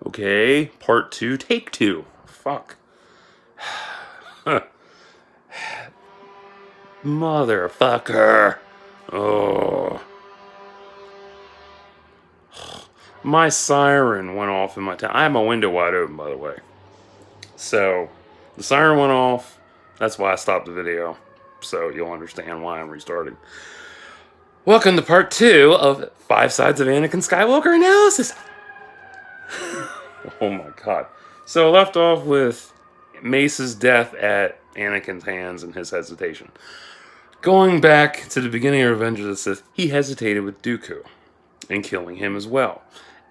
Okay, part 2, take 2. Fuck. Motherfucker. Oh. My siren went off in my town. I have my window wide open, by the way. So, the siren went off. That's why I stopped the video. So, you'll understand why I'm restarting. Welcome to part 2 of 5 Sides of Anakin Skywalker Analysis. Oh my god. So, I left off with Mace's death at Anakin's hands and his hesitation. Going back to the beginning of Revenge of the Sith, he hesitated with Dooku and killing him as well.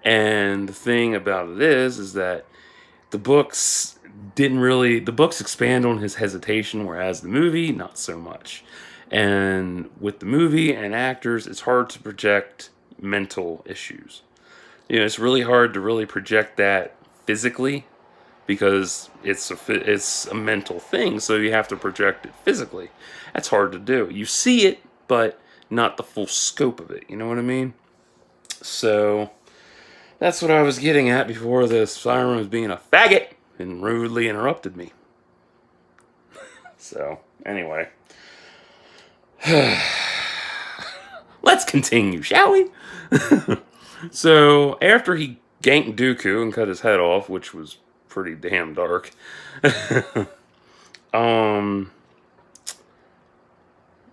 And the thing about it is that the books expand on his hesitation, whereas the movie, not so much. And with the movie and actors, it's hard to project mental issues. It's really hard to really project that physically because it's a mental thing, so you have to project it physically. That's hard to do. You see it, but not the full scope of it. You know what I mean? So that's what I was getting at before the siren was being a faggot and rudely interrupted me. So, anyway. Let's continue, shall we? So, after he ganked Dooku and cut his head off, which was pretty damn dark, and I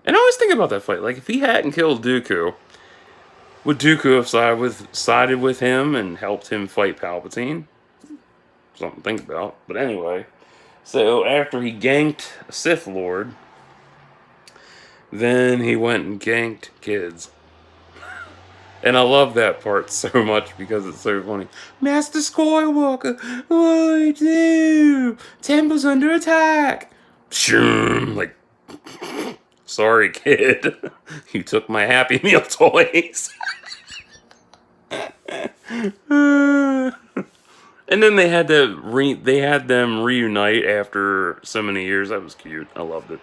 always think about that fight. Like, if he hadn't killed Dooku, would Dooku have sided with him and helped him fight Palpatine? Something to think about. But anyway, so after he ganked a Sith Lord, then he went and ganked kids. And I love that part so much because it's so funny. Master Skywalker, what do we do? Temple's under attack. Shoom, like, sorry, kid. You took my Happy Meal toys. And then they had them reunite after so many years. That was cute. I loved it.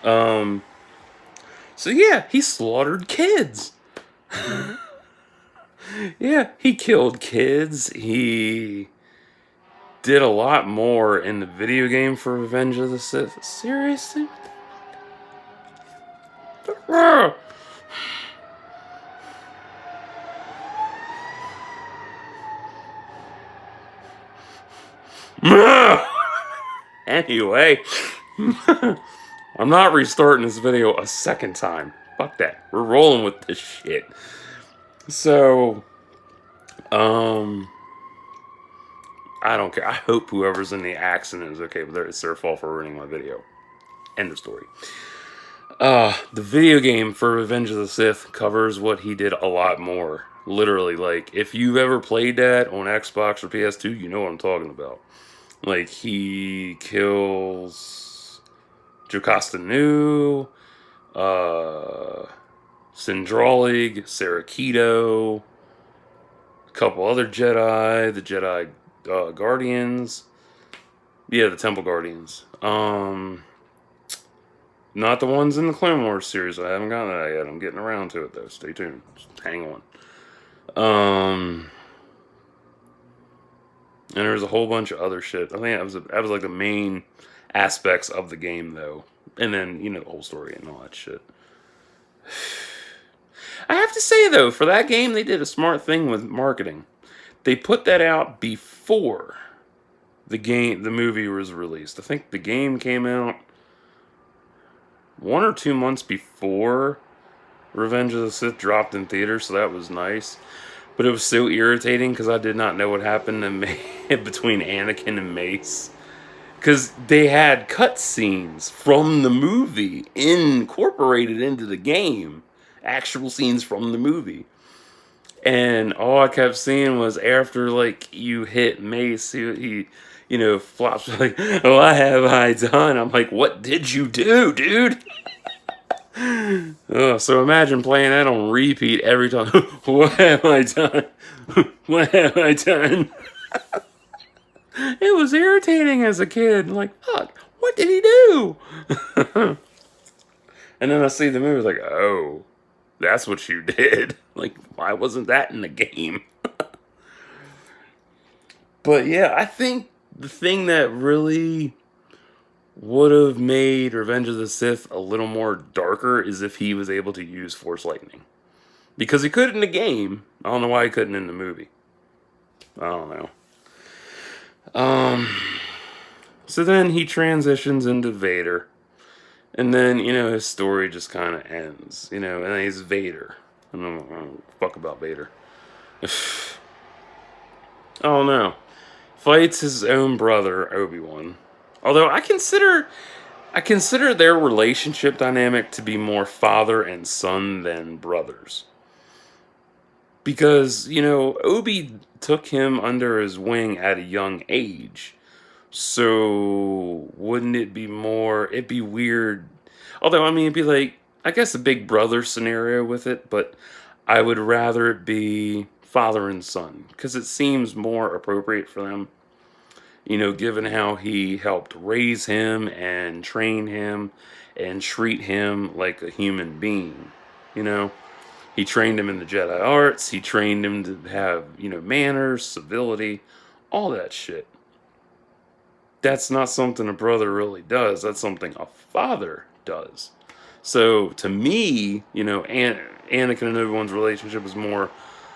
So yeah, he slaughtered kids. Yeah, he killed kids. He did a lot more in the video game for Revenge of the Sith. Seriously? Anyway, I'm not restarting this video a second time. Fuck that. We're rolling with this shit. So, I don't care. I hope whoever's in the accident is okay, but it's their fault for ruining my video. End of story. The video game for Revenge of the Sith covers what he did a lot more. Literally, like, if you've ever played that on Xbox or PS2, you know what I'm talking about. Like, he kills Jocasta Nu, Sindralig, Saraketo, a couple other Jedi, the Jedi Guardians. Yeah, the Temple Guardians. Not the ones in the Clone Wars series. I haven't gotten that yet. I'm getting around to it, though. Stay tuned. Just hang on. And there was a whole bunch of other shit. I think that was like the main aspects of the game, though. And then, the whole story and all that shit. I have to say, though, for that game, they did a smart thing with marketing. They put that out before the movie was released. I think the game came out 1 or 2 months before Revenge of the Sith dropped in theaters, so that was nice. But it was so irritating because I did not know what happened between Anakin and Mace. Because they had cutscenes from the movie incorporated into the game. Actual scenes from the movie. And all I kept seeing was after, like, you hit Mace, he flops like, what have I done? I'm like, what did you do, dude? So imagine playing that on repeat every time. What have I done? What have I done? It was irritating as a kid. Like, fuck, what did he do? And then I see the movie, like, oh, that's what you did. Like, why wasn't that in the game? But yeah, I think the thing that really would have made Revenge of the Sith a little more darker is if he was able to use Force Lightning. Because he could in the game. I don't know why he couldn't in the movie. I don't know. Um, so then he transitions into Vader. And then, his story just kind of ends. And then he's Vader. I don't fuck about Vader. Oh no. Fights his own brother, Obi-Wan. Although I consider their relationship dynamic to be more father and son than brothers. Because, Obi took him under his wing at a young age. So wouldn't it be it'd be weird. Although, it'd be like, I guess a big brother scenario with it, but I would rather it be father and son. Because it seems more appropriate for them. Given how he helped raise him and train him and treat him like a human being. He trained him in the Jedi arts. He trained him to have, manners, civility, all that shit. That's not something a brother really does. That's something a father does. So to me, Anakin and Obi-Wan's relationship is more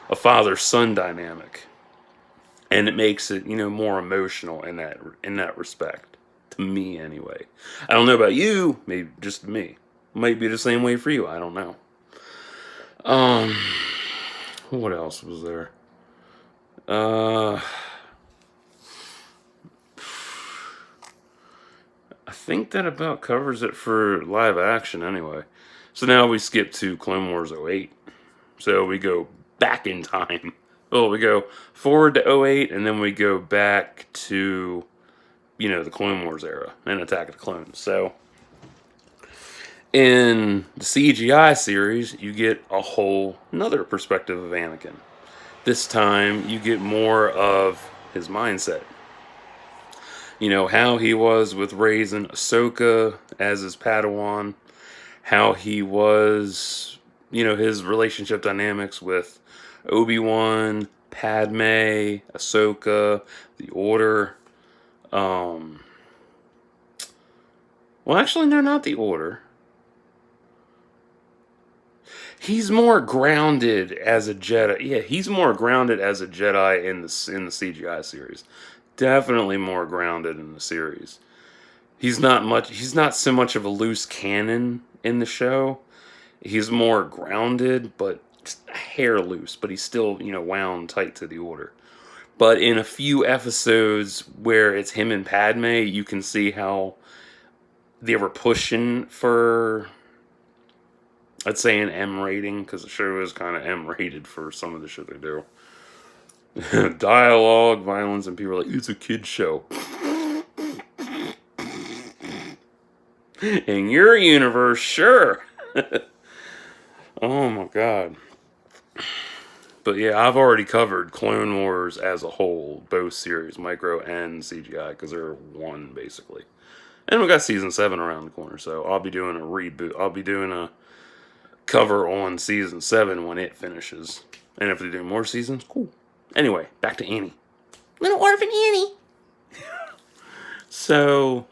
a father-son dynamic. And it makes it, more emotional in that respect. To me, anyway. I don't know about you. Maybe just me. Might be the same way for you. I don't know. What else was there? I think that about covers it for live action, anyway. So now we skip to Clone Wars '08. So we go back in time. Well, we go forward to '08, and then we go back to, the Clone Wars era and Attack of the Clones. So, in the CGI series, you get a whole another perspective of Anakin. This time, you get more of his mindset. How he was with raising Ahsoka as his Padawan. How he was, his relationship dynamics with Obi-Wan, Padme, Ahsoka, the Order. Well, actually, no, not the Order. He's more grounded as a Jedi. Yeah, he's more grounded as a Jedi in the CGI series. Definitely more grounded in the series. He's not so much of a loose cannon in the show. He's more grounded, but hair loose, but he's still, wound tight to the Order. But in a few episodes where it's him and Padme, you can see how they were pushing for, I'd say, an M rating, because the show is kind of M rated for some of the shit they do. Dialogue, violence, and people are like, it's a kid's show. In your universe, sure. Oh my god. But yeah, I've already covered Clone Wars as a whole, both series, micro and CGI, because they're one, basically. And we got season 7 around the corner, so I'll be doing a reboot. I'll be doing a cover on season 7 when it finishes. And if they do more seasons, cool. Anyway, back to Annie. Little orphan Annie. So,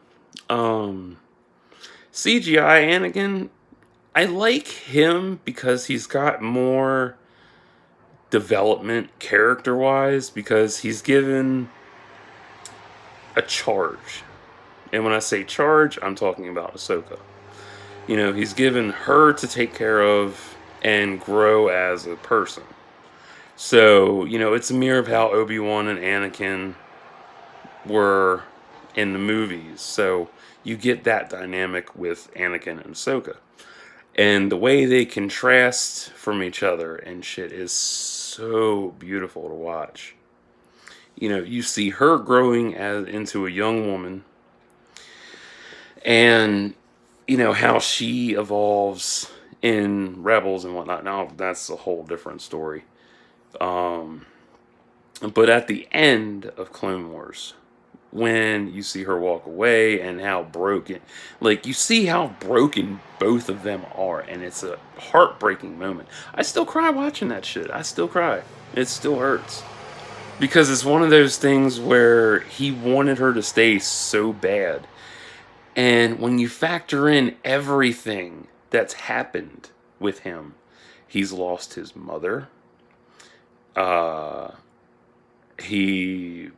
CGI Anakin, I like him because he's got more development character-wise, because he's given a charge. And when I say charge, I'm talking about Ahsoka. He's given her to take care of and grow as a person. So, it's a mirror of how Obi-Wan and Anakin were in the movies. So, you get that dynamic with Anakin and Ahsoka. And the way they contrast from each other and shit is so beautiful to watch. You see her growing into a young woman. And, how she evolves in Rebels and whatnot. Now, that's a whole different story. But at the end of Clone Wars, when you see her walk away and how broken, you see how broken both of them are, and it's a heartbreaking moment. I still cry watching that shit. I still cry. It still hurts. Because it's one of those things where he wanted her to stay so bad. And when you factor in everything that's happened with him, he's lost his mother. Uh, he,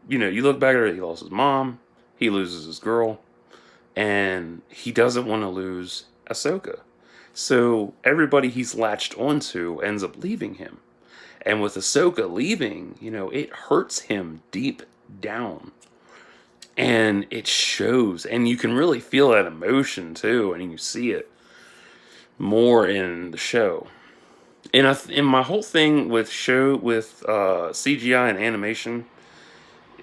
you look back at it, he lost his mom, he loses his girl, and he doesn't want to lose Ahsoka. So everybody he's latched onto ends up leaving him. And with Ahsoka leaving, it hurts him deep down. And it shows. And you can really feel that emotion too. And you see it more in the show. And my whole thing with CGI and animation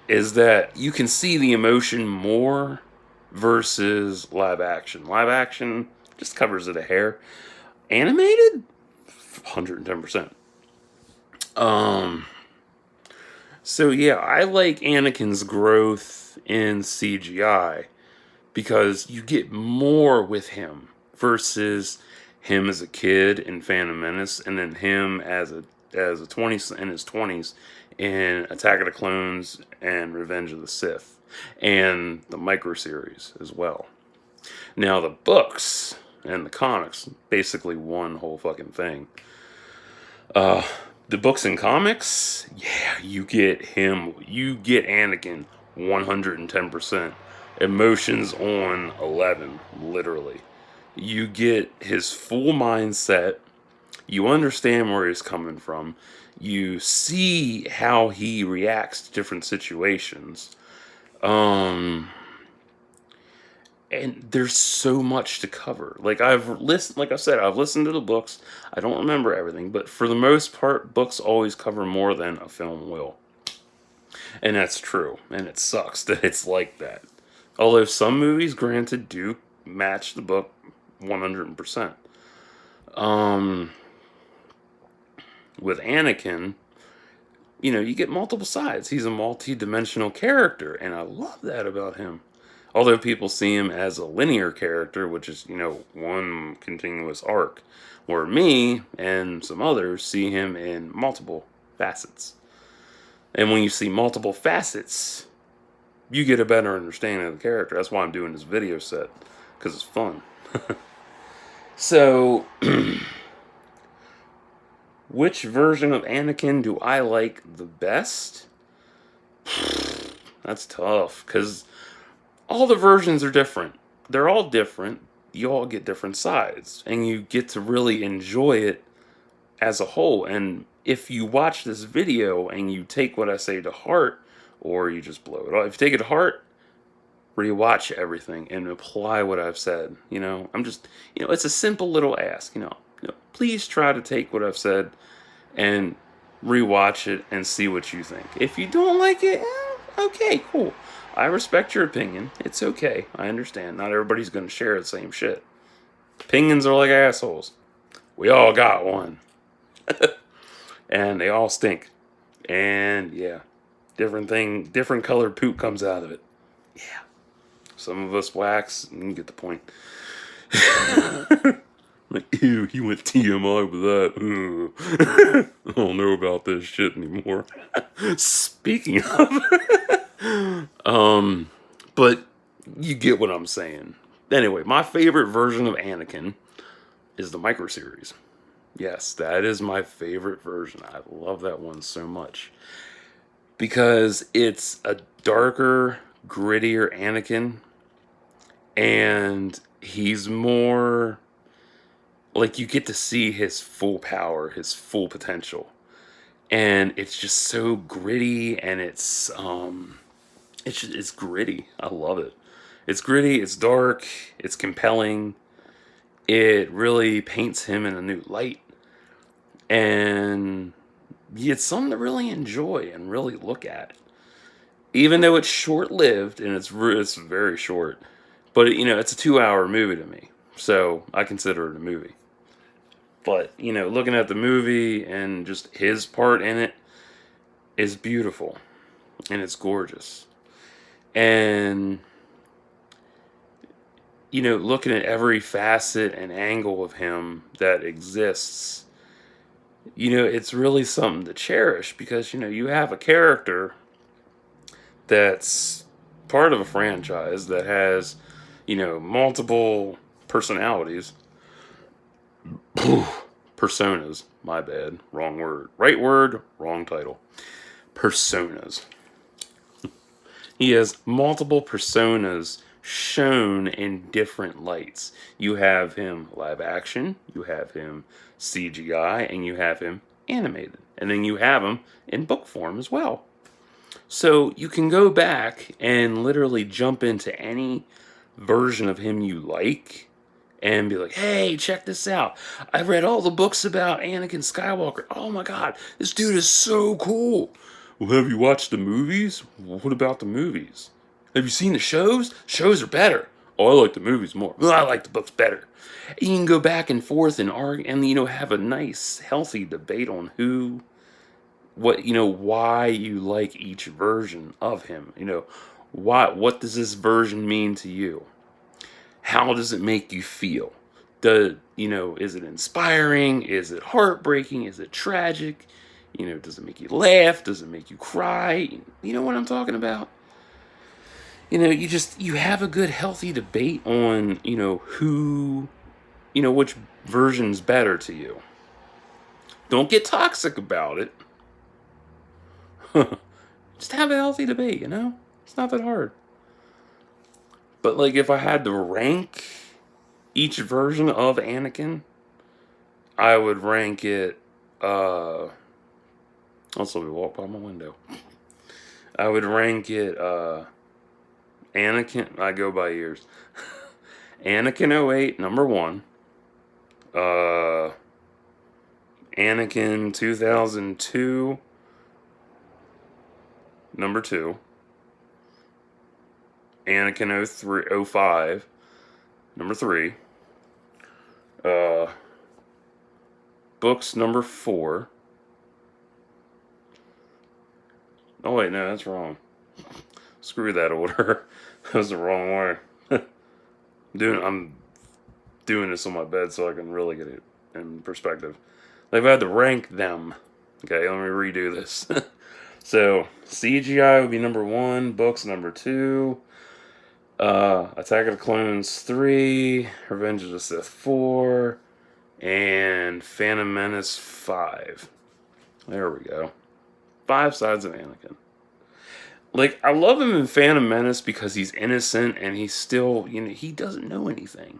is that you can see the emotion more versus live action. Live action just covers it a hair. Animated, 110%. So yeah, I like Anakin's growth in CGI because you get more with him versus him as a kid in Phantom Menace, and then him as a 20s in his 20s in Attack of the Clones and Revenge of the Sith, and the micro series as well. Now the books and the comics, basically one whole fucking thing. The books and comics, yeah, you get Anakin 110%. Emotions on 11, literally. You get his full mindset. You understand where he's coming from. You see how he reacts to different situations. And there's so much to cover. Like I said, I've listened to the books. I don't remember everything, but for the most part, books always cover more than a film will. And that's true. And it sucks that it's like that. Although some movies, granted, do match the book 100%. With Anakin, you get multiple sides. He's a multi-dimensional character, and I love that about him. Although people see him as a linear character, which is, one continuous arc, where me and some others see him in multiple facets. And when you see multiple facets, you get a better understanding of the character. That's why I'm doing this video set, because it's fun. So, which version of Anakin do I like the best? That's tough, because all the versions are different. They're all different. You all get different sides. And you get to really enjoy it as a whole. And if you watch this video and you take what I say to heart, or you just blow it off. If you take it to heart, rewatch everything and apply what I've said. I'm just, it's a simple little ask. Please try to take what I've said and rewatch it and see what you think. If you don't like it, okay, cool. I respect your opinion. It's okay. I understand. Not everybody's going to share the same shit. Opinions are like assholes. We all got one. And they all stink. And yeah, different colored poop comes out of it. Yeah. Some of us wax, and you get the point. Like, ew, he went TMI with that. I don't know about this shit anymore. Speaking of, but you get what I'm saying. Anyway, my favorite version of Anakin is the micro series. Yes, that is my favorite version. I love that one so much because it's a darker, grittier Anakin, and he's more like you get to see his full power, his full potential. And it's just so gritty, and it's gritty. I love it. It's gritty, it's dark, it's compelling. It really paints him in a new light. And it's something to really enjoy and really look at. Even though it's short-lived, and it's very short. But, it's a 2-hour movie to me. So, I consider it a movie. But, looking at the movie and just his part in it is beautiful. And it's gorgeous. And, looking at every facet and angle of him that exists, it's really something to cherish because, you have a character that's part of a franchise that has, multiple personalities. Personas. My bad. Wrong word, wrong title. Personas. He has multiple personas shown in different lights. You have him live action, you have him CGI, and you have him animated. And then you have him in book form as well. So you can go back and literally jump into any version of him you like and be like, hey, check this out. I read all the books about Anakin Skywalker. Oh my god, this dude is so cool. Well, have you watched the movies? What about the movies? Have you seen the shows? Shows are better. Oh, I like the movies more. Well, I like the books better. And you can go back and forth and argue and, have a nice, healthy debate on why you like each version of him. What does this version mean to you? How does it make you feel? Is it inspiring? Is it heartbreaking? Is it tragic? Does it make you laugh? Does it make you cry? You know what I'm talking about? You have a good healthy debate on, which version's better to you. Don't get toxic about it. Just have a healthy debate, It's not that hard. But like if I had to rank each version of Anakin, I would rank it also we walk by my window. I would rank it Anakin, I go by years. Anakin 08, number 1. Anakin 2002, number 2. Anakin 05, number 3. Books number 4. Oh wait, no, that's wrong. Screw that order. That was the wrong way. I'm doing this on my bed so I can really get it in perspective. If I had to rank them, okay, let me redo this. So CGI would be number 1, books number 2, Attack of the Clones 3, Revenge of the Sith 4, and Phantom Menace 5. There we go. 5 sides of Anakin. Like, I love him in Phantom Menace because he's innocent and he's still, he doesn't know anything.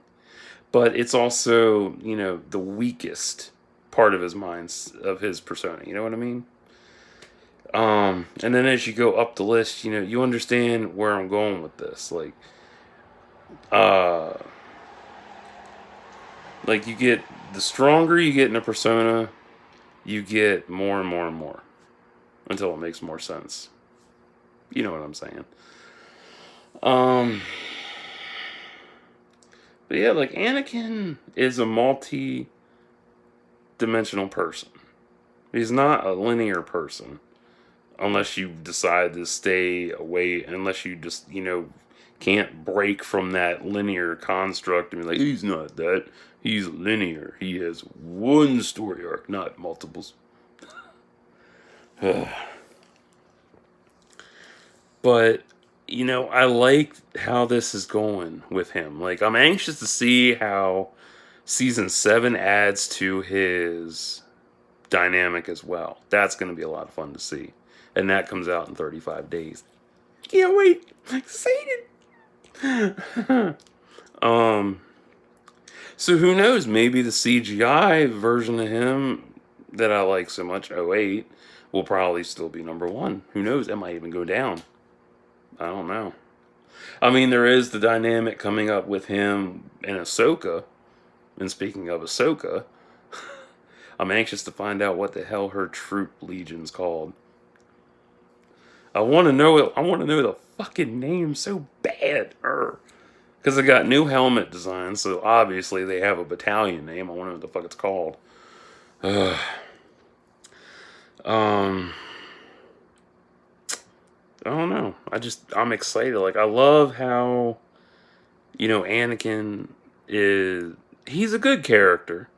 But it's also, the weakest part of his mind, of his persona. You know what I mean? And then as you go up the list, you understand where I'm going with this. Like you get, the stronger you get in a persona, you get more and more and more until it makes more sense. You know what I'm saying? But yeah, like Anakin is a multi-dimensional person. He's not a linear person. Unless you decide to stay away, unless you just, can't break from that linear construct and be like, he's not that. He's linear. He has one story arc, not multiples. But, I like how this is going with him. Like, I'm anxious to see how season 7 adds to his dynamic as well. That's going to be a lot of fun to see. And that comes out in 35 days. Can't wait. I'm excited. So who knows? Maybe the CGI version of him that I like so much, 08, will probably still be number 1. Who knows? It might even go down. I don't know. I mean, there is the dynamic coming up with him and Ahsoka. And speaking of Ahsoka, I'm anxious to find out what the hell her troop legion's called. I want to know it. I want to know the fucking name so bad. Because they got new helmet designs, so obviously they have a battalion name. I wonder what the fuck it's called. I don't know. I'm excited. Like, I love how, Anakin he's a good character.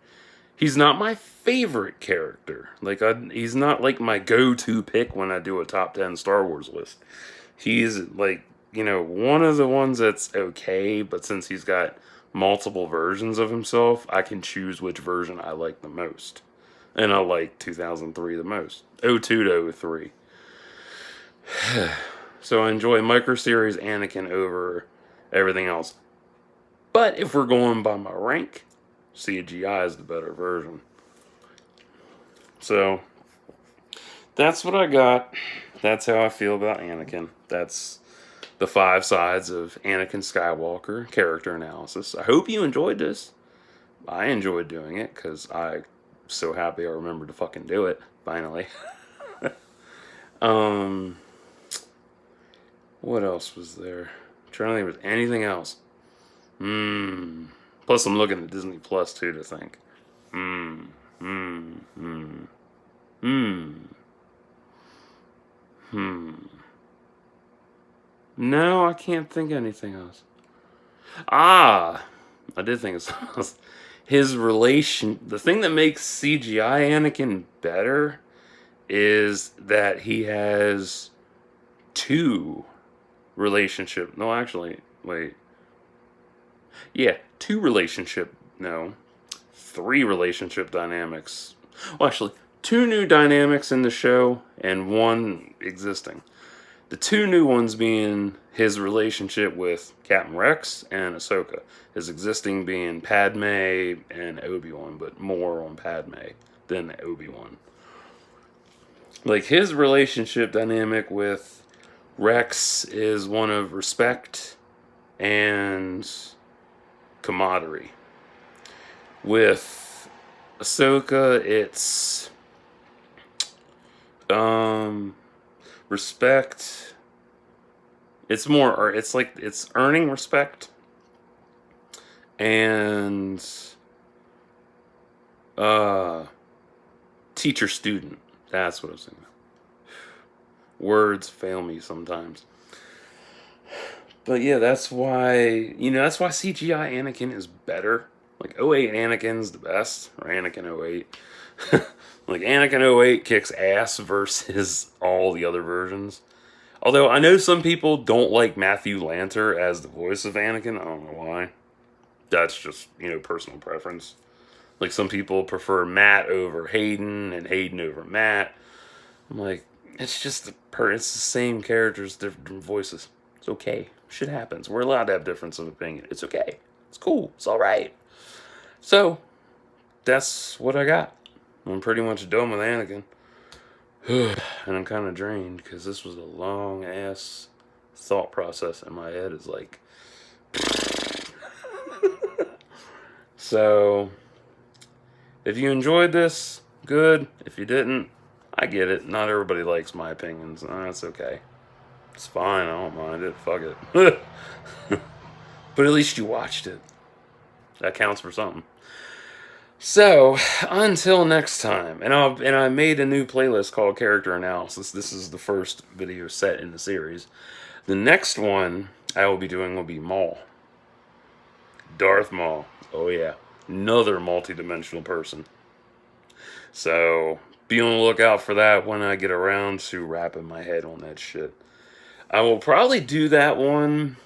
He's not my favorite character. Like, he's not like my go-to pick when I do a top 10 Star Wars list. He's like, one of the ones that's okay, but since he's got multiple versions of himself, I can choose which version I like the most. And I like 2003 the most. 02 to 03. So I enjoy Micro Series Anakin over everything else. But if we're going by my rank, CGI is the better version. So that's what I got. That's how I feel about Anakin. That's the 5 sides of Anakin Skywalker character analysis. I hope you enjoyed this. I enjoyed doing it because I'm so happy I remembered to fucking do it finally. What else was there? I'm trying to think if there's anything else. Plus, I'm looking at Disney Plus too to think. No, I can't think of anything else. I did think of something else. His relation, the thing that makes CGI Anakin better is that he has 2 relationship. No, actually, wait. Yeah, 2 relationship. No, 3 relationship dynamics. Well, actually, 2 new dynamics in the show and 1 existing. The 2 new ones being his relationship with Captain Rex and Ahsoka. His existing being Padme and Obi-Wan, but more on Padme than Obi-Wan. Like, his relationship dynamic with Rex is one of respect and camaraderie. With Ahsoka, it's respect. It's more, or it's like it's earning respect and teacher student. That's what I was thinking. Words fail me sometimes. But yeah, that's why CGI Anakin is better. Like 08 Anakin's the best, or Anakin 08. Like Anakin 08 kicks ass versus all the other versions. Although I know some people don't like Matthew Lanter as the voice of Anakin. I don't know why. That's just, personal preference. Like some people prefer Matt over Hayden and Hayden over Matt. I'm like, it's just it's the same characters, different voices. It's okay. Shit happens. We're allowed to have difference of opinion. It's okay. It's cool. It's all right. So that's what I got. I'm pretty much done with Anakin. And I'm kind of drained because this was a long ass thought process in my head. Is like, so if you enjoyed this, good. If you didn't, I get it. Not everybody likes my opinions. That's okay. It's fine. I don't mind it. Fuck it. But at least you watched it. That counts for something. So, until next time, and I made a new playlist called Character Analysis. This is the first video set in the series. The next one I will be doing will be Maul. Darth Maul. Oh yeah. Another multi-dimensional person. So, be on the lookout for that when I get around to wrapping my head on that shit. I will probably do that one.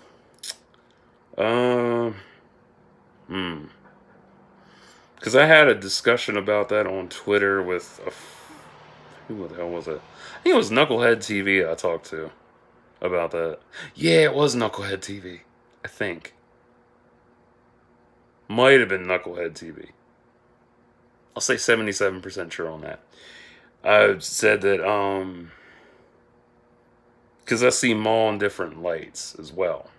Because I had a discussion about that on Twitter with who the hell was it? I think it was Knucklehead TV I talked to about that. Yeah, it was Knucklehead TV. I think. Might have been Knucklehead TV. I'll say 77% sure on that. I said that, because I see Maul in different lights as well.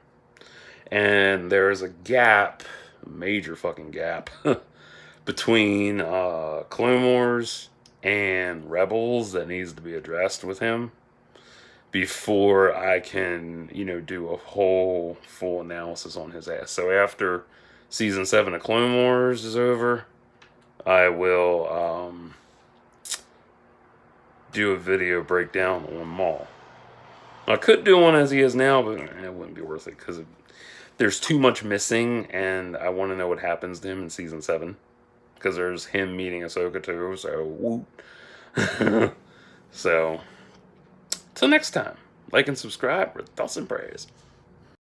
And there's a gap, a major fucking gap, between Clone Wars and Rebels that needs to be addressed with him before I can, do a whole full analysis on his ass. So after season 7 of Clone Wars is over, I will do a video breakdown on Maul. I could do one as he is now, but it wouldn't be worth it because there's too much missing, and I want to know what happens to him in season 7. because there's him meeting Ahsoka too. So woot. So till next time, like and subscribe for thoughts and prayers.